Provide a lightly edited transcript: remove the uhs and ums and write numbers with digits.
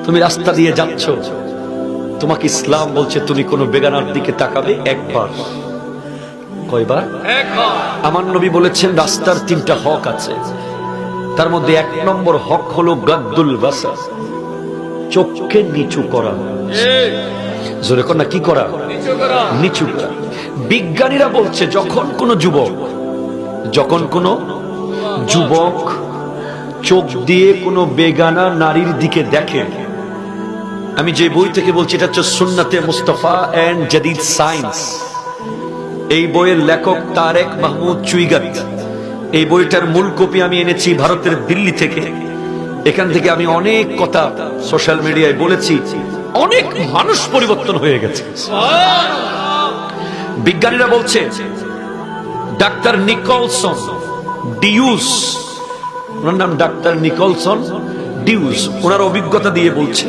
তুমি রাস্তা দিয়ে যাচ্ছ, তোমাকে ইসলাম বলছে তুমি কোনো বেগানার দিকে তাকাবে একবার। কয়বার? আমার নবী বলেছেন রাস্তার তিনটা হক আছে, তার মধ্যে 1 নম্বর হক হলো গাদ্দুল বাসার, চোখকে নিচু করা। জোরে কর না, কি করা? নিচু করা। বিজ্ঞানীরা বলছে যখন কোনো যুবক চোখ দিয়ে কোনো বেগানা নারীর দিকে দেখে, আমি যে বই থেকে বলছি এটা হচ্ছে সুন্নাতে মুস্তাফা এন্ড জাদিদ সায়েন্স, এই বইয়ের লেখক তারেক মাহমুদ চুইগাত। এই বইটার মূল কপি আমি এনেছি ভারতের দিল্লি থেকে। এখান থেকে আমি অনেক কথা সোশ্যাল মিডিয়ায় বলেছি, অনেক মানুষ পরিবর্তন হয়ে গেছে। বিজ্ঞানীরা বলছে, ডাক্তার নিকলসন ডিউস, ওনার নাম ডাক্তার নিকলসন ডিউস, ওনার অভিজ্ঞতা দিয়ে বলছে